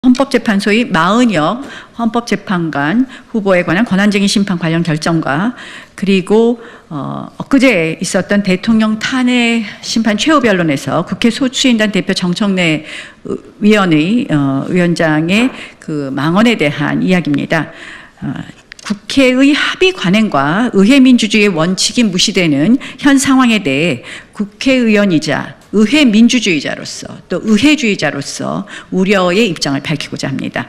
헌법재판소의 마은혁 헌법재판관 후보에 관한 권한쟁의 심판 관련 결정과 그리고 엊그제 있었던 대통령 탄핵 심판 최후 변론에서 국회 소추인단 대표 정청래 위원장의 그 망언에 대한 이야기입니다. 국회의 합의 관행과 의회 민주주의의 원칙이 무시되는 현 상황에 대해 국회의원이자 의회 민주주의자로서 또 의회주의자로서 우려의 입장을 밝히고자 합니다.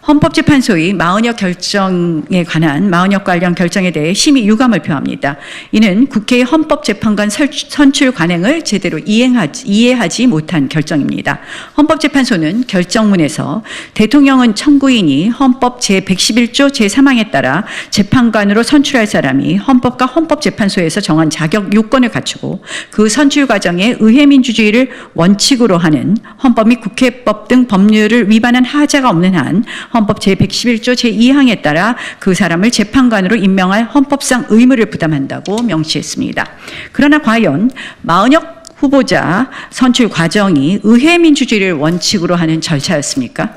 헌법재판소의 마은혁 결정에 관한 마은혁 관련 결정에 대해 심히 유감을 표합니다. 이는 국회의 헌법재판관 선출 관행을 제대로 이해하지 못한 결정입니다. 헌법재판소는 결정문에서 대통령은 청구인이 헌법 제111조 제3항에 따라 재판관으로 선출할 사람이 헌법과 헌법재판소에서 정한 자격 요건을 갖추고 그 선출 과정에 의회 민주주의를 원칙으로 하는 헌법 및 국회법 등 법률을 위반한 하자가 없는 한 헌법 제111조 제2항에 따라 그 사람을 재판관으로 임명할 헌법상 의무를 부담한다고 명시했습니다. 그러나 과연 마은혁 후보자 선출 과정이 의회 민주주의를 원칙으로 하는 절차였습니까?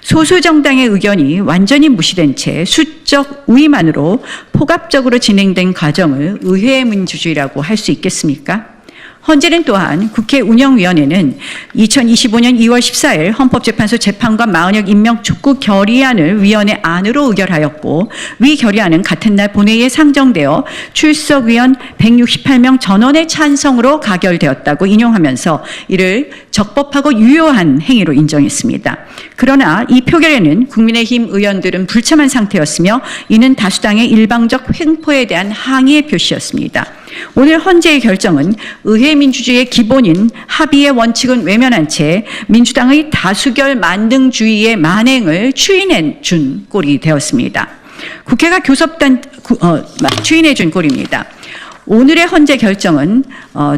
소수 정당의 의견이 완전히 무시된 채 수적 우위만으로 포괄적으로 진행된 과정을 의회 민주주의라고 할 수 있겠습니까? 헌재는 또한 국회 운영위원회는 2025년 2월 14일 헌법재판소 재판관 마은혁 임명 촉구 결의안을 위원회 안으로 의결하였고 위 결의안은 같은 날 본회의에 상정되어 출석위원 168명 전원의 찬성으로 가결되었다고 인용하면서 이를 적법하고 유효한 행위로 인정했습니다. 그러나 이 표결에는 국민의힘 의원들은 불참한 상태였으며 이는 다수당의 일방적 횡포에 대한 항의의 표시였습니다. 오늘 헌재의 결정은 의회 민주주의의 기본인 합의의 원칙은 외면한 채 민주당의 다수결 만능주의의 만행을 추인해 준 꼴이 되었습니다. 국회가 추인해 준 꼴입니다. 오늘의 헌재 결정은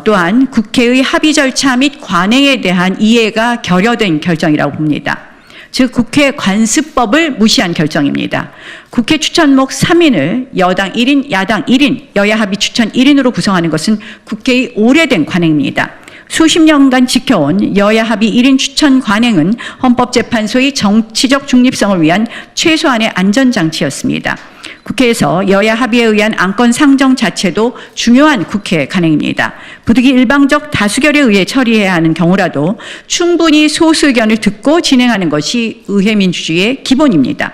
또한 국회의 합의 절차 및 관행에 대한 이해가 결여된 결정이라고 봅니다. 즉 국회 관습법을 무시한 결정입니다. 국회 추천목 3인을 여당 1인, 야당 1인, 여야 합의 추천 1인으로 구성하는 것은 국회의 오래된 관행입니다. 수십 년간 지켜온 여야 합의 1인 추천 관행은 헌법재판소의 정치적 중립성을 위한 최소한의 안전장치였습니다. 국회에서 여야 합의에 의한 안건 상정 자체도 중요한 국회 관행입니다. 부득이 일방적 다수결에 의해 처리해야 하는 경우라도 충분히 소수 의견을 듣고 진행하는 것이 의회 민주주의의 기본입니다.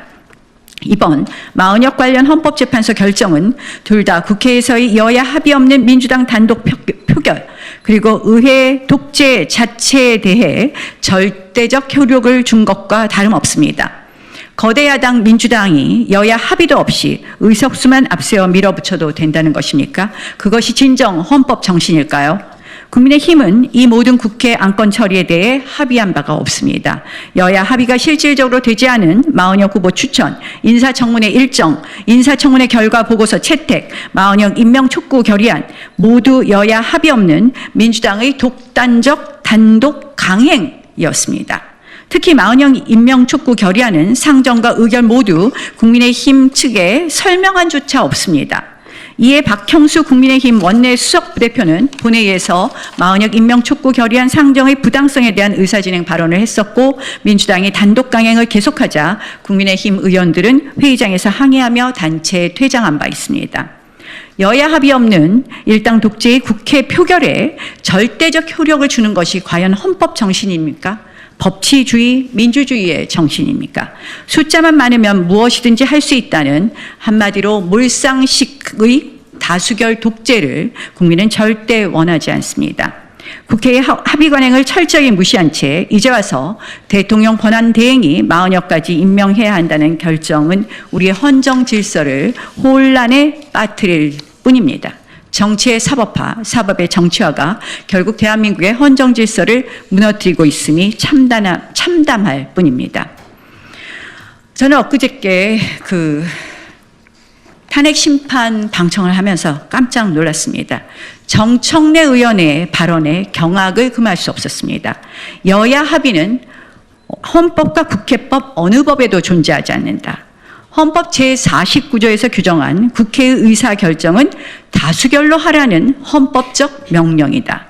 이번 마은혁 관련 헌법재판소 결정은 둘 다 국회에서의 여야 합의 없는 민주당 단독 표결 그리고 의회 독재 자체에 대해 절대적 효력을 준 것과 다름없습니다. 거대 야당 민주당이 여야 합의도 없이 의석수만 앞세워 밀어붙여도 된다는 것입니까? 그것이 진정 헌법 정신일까요? 국민의힘은 이 모든 국회 안건 처리에 대해 합의한 바가 없습니다. 여야 합의가 실질적으로 되지 않은 마은혁 후보 추천, 인사청문회 일정, 인사청문회 결과 보고서 채택, 마은혁 임명 촉구 결의안 모두 여야 합의 없는 민주당의 독단적 단독 강행이었습니다. 특히 마은혁 임명 촉구 결의안은 상정과 의결 모두 국민의힘 측에 설명한 조차 없습니다. 이에 박형수 국민의힘 원내 수석 부대표는 본회의에서 마은혁 임명 촉구 결의안 상정의 부당성에 대한 의사진행 발언을 했었고 민주당이 단독 강행을 계속하자 국민의힘 의원들은 회의장에서 항의하며 단체 퇴장한 바 있습니다. 여야 합의 없는 일당 독재의 국회 표결에 절대적 효력을 주는 것이 과연 헌법 정신입니까? 법치주의, 민주주의의 정신입니까? 숫자만 많으면 무엇이든지 할 수 있다는 한마디로 몰상식의 다수결 독재를 국민은 절대 원하지 않습니다. 국회의 합의 관행을 철저히 무시한 채 이제 와서 대통령 권한 대행이 마은혁까지 임명해야 한다는 결정은 우리의 헌정 질서를 혼란에 빠뜨릴 뿐입니다. 정치의 사법화, 사법의 정치화가 결국 대한민국의 헌정 질서를 무너뜨리고 있음이 참담할 뿐입니다. 저는 엊그저께 탄핵 심판 방청을 하면서 깜짝 놀랐습니다. 정청래 의원의 발언에 경악을 금할 수 없었습니다. 여야 합의는 헌법과 국회법 어느 법에도 존재하지 않는다. 헌법 제49조에서 규정한 국회의 의사결정은 다수결로 하라는 헌법적 명령이다.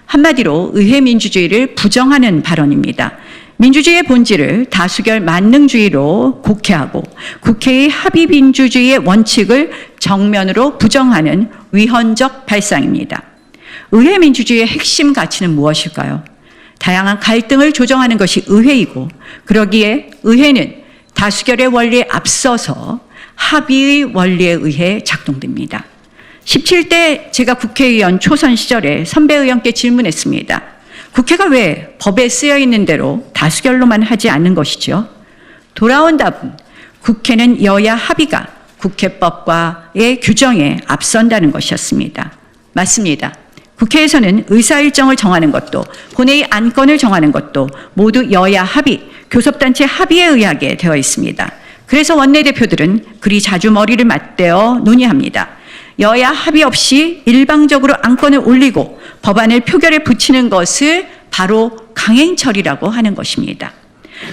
한마디로 의회 민주주의를 부정하는 발언입니다. 민주주의의 본질을 다수결 만능주의로 곡해하고 국회의 합의민주주의의 원칙을 정면으로 부정하는 위헌적 발상입니다. 의회 민주주의의 핵심 가치는 무엇일까요? 다양한 갈등을 조정하는 것이 의회이고, 그러기에 의회는 다수결의 원리에 앞서서 합의의 원리에 의해 작동됩니다. 17대 제가 국회의원 초선 시절에 선배 의원께 질문했습니다. 국회가 왜 법에 쓰여 있는 대로 다수결로만 하지 않는 것이죠? 돌아온 답은 국회는 여야 합의가 국회법과의 규정에 앞선다는 것이었습니다. 맞습니다. 국회에서는 의사일정을 정하는 것도 본회의 안건을 정하는 것도 모두 여야 합의, 교섭단체 합의에 의하게 되어 있습니다. 그래서 원내대표들은 그리 자주 머리를 맞대어 논의합니다. 여야 합의 없이 일방적으로 안건을 올리고 법안을 표결에 붙이는 것을 바로 강행처리라고 하는 것입니다.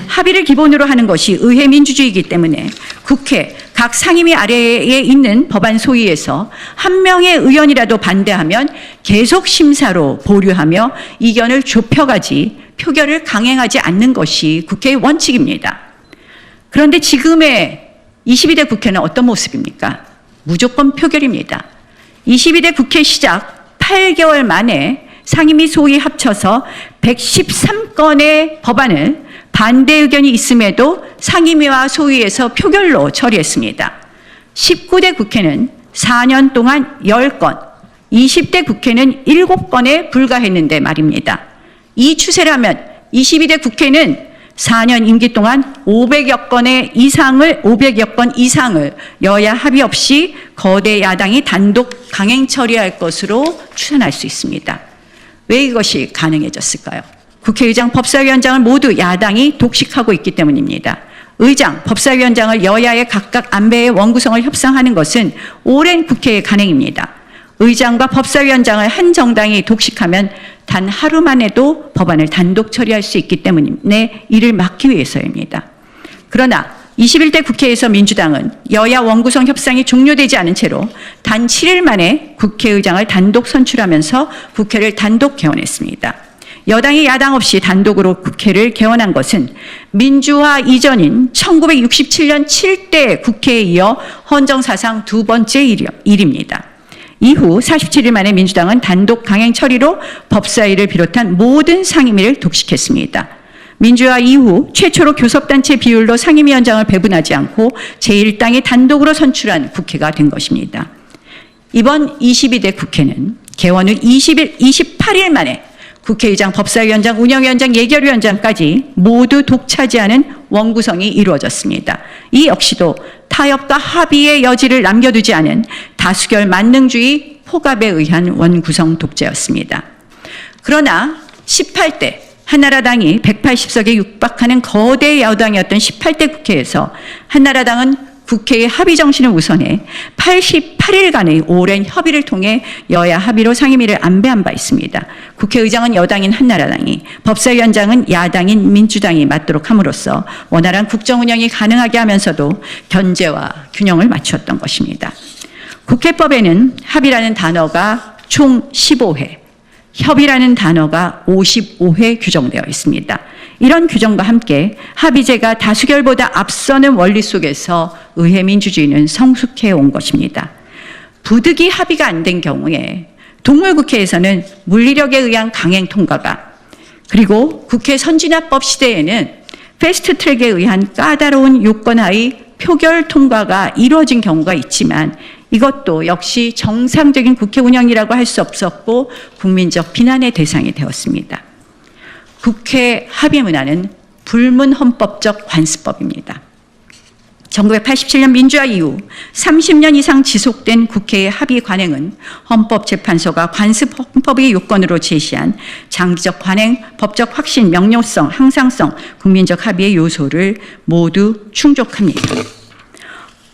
합의를 기본으로 하는 것이 의회 민주주의이기 때문에 국회 각 상임위 아래에 있는 법안 소위에서 한 명의 의원이라도 반대하면 계속 심사로 보류하며 이견을 좁혀가지 표결을 강행하지 않는 것이 국회의 원칙입니다. 그런데 지금의 22대 국회는 어떤 모습입니까? 무조건 표결입니다. 22대 국회 시작 8개월 만에 상임위 소위 합쳐서 113건의 법안을 반대 의견이 있음에도 상임위와 소위에서 표결로 처리했습니다. 19대 국회는 4년 동안 10건, 20대 국회는 7건에 불과했는데 말입니다. 이 추세라면 22대 국회는 4년 임기 동안 500여 건 이상을 여야 합의 없이 거대 야당이 단독 강행 처리할 것으로 추산할 수 있습니다. 왜 이것이 가능해졌을까요? 국회의장, 법사위원장을 모두 야당이 독식하고 있기 때문입니다. 의장, 법사위원장을 여야의 각각 안배의 원구성을 협상하는 것은 오랜 국회의 관행입니다. 의장과 법사위원장을 한 정당이 독식하면 단 하루만 해도 법안을 단독 처리할 수 있기 때문에 이를 막기 위해서입니다. 그러나 21대 국회에서 민주당은 여야 원구성 협상이 종료되지 않은 채로 단 7일 만에 국회의장을 단독 선출하면서 국회를 단독 개원했습니다. 여당이 야당 없이 단독으로 국회를 개원한 것은 민주화 이전인 1967년 7대 국회에 이어 헌정사상 두 번째 일입니다. 이후 47일 만에 민주당은 단독 강행 처리로 법사위를 비롯한 모든 상임위를 독식했습니다. 민주화 이후 최초로 교섭단체 비율로 상임위원장을 배분하지 않고 제1당이 단독으로 선출한 국회가 된 것입니다. 이번 22대 국회는 개원 후 28일 만에 국회의장, 법사위원장, 운영위원장, 예결위원장까지 모두 독차지하는 원구성이 이루어졌습니다. 이 역시도 타협과 합의의 여지를 남겨두지 않은 다수결 만능주의 포갑에 의한 원구성 독재였습니다. 그러나 18대 한나라당이 180석에 육박하는 거대 여당이었던 18대 국회에서 한나라당은 국회의 합의 정신을 우선해 88일간의 오랜 협의를 통해 여야 합의로 상임위를 안배한 바 있습니다. 국회의장은 여당인 한나라당이, 법사위원장은 야당인 민주당이 맡도록 함으로써 원활한 국정 운영이 가능하게 하면서도 견제와 균형을 맞추었던 것입니다. 국회법에는 합의라는 단어가 총 15회, 협의라는 단어가 55회 규정되어 있습니다. 이런 규정과 함께 합의제가 다수결보다 앞서는 원리 속에서 의회 민주주의는 성숙해 온 것입니다. 부득이 합의가 안 된 경우에 동물국회에서는 물리력에 의한 강행 통과가, 그리고 국회 선진화법 시대에는 패스트트랙에 의한 까다로운 요건하의 표결 통과가 이루어진 경우가 있지만 이것도 역시 정상적인 국회 운영이라고 할 수 없었고 국민적 비난의 대상이 되었습니다. 국회 합의 문화는 불문헌법적 관습법입니다. 1987년 민주화 이후 30년 이상 지속된 국회의 합의 관행은 헌법재판소가 관습 헌법의 요건으로 제시한 장기적 관행, 법적 확신, 명료성, 항상성, 국민적 합의의 요소를 모두 충족합니다.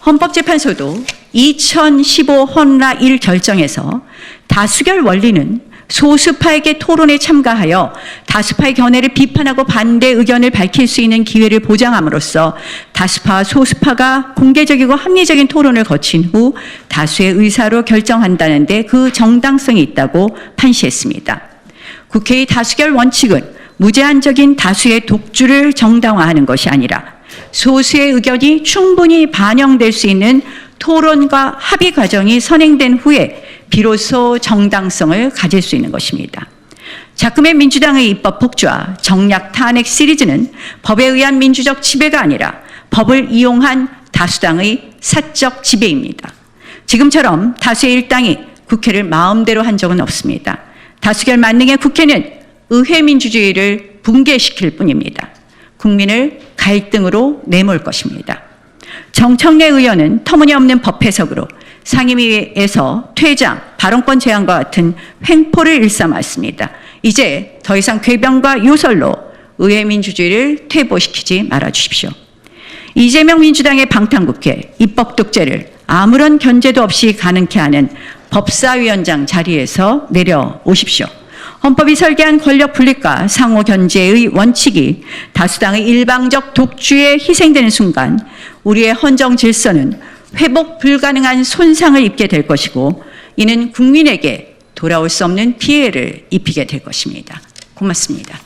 헌법재판소도 2015 헌라 1 결정에서 다수결 원리는 소수파에게 토론에 참가하여 다수파의 견해를 비판하고 반대 의견을 밝힐 수 있는 기회를 보장함으로써 다수파와 소수파가 공개적이고 합리적인 토론을 거친 후 다수의 의사로 결정한다는 데 그 정당성이 있다고 판시했습니다. 국회의 다수결 원칙은 무제한적인 다수의 독주를 정당화하는 것이 아니라 소수의 의견이 충분히 반영될 수 있는 토론과 합의 과정이 선행된 후에 비로소 정당성을 가질 수 있는 것입니다. 자금의 민주당의 입법 폭주와 정략 탄핵 시리즈는 법에 의한 민주적 지배가 아니라 법을 이용한 다수당의 사적 지배입니다. 지금처럼 다수의 일당이 국회를 마음대로 한 적은 없습니다. 다수결 만능의 국회는 의회 민주주의를 붕괴시킬 뿐입니다. 국민을 갈등으로 내몰 것입니다. 정청래 의원은 터무니없는 법 해석으로 상임위에서 퇴장, 발언권 제한과 같은 횡포를 일삼았습니다. 이제 더 이상 궤변과 요설로 의회 민주주의를 퇴보시키지 말아주십시오. 이재명 민주당의 방탄국회, 입법 독재를 아무런 견제도 없이 가능케 하는 법사위원장 자리에서 내려오십시오. 헌법이 설계한 권력 분립과 상호 견제의 원칙이 다수당의 일방적 독주에 희생되는 순간 우리의 헌정 질서는 회복 불가능한 손상을 입게 될 것이고 이는 국민에게 돌아올 수 없는 피해를 입히게 될 것입니다. 고맙습니다.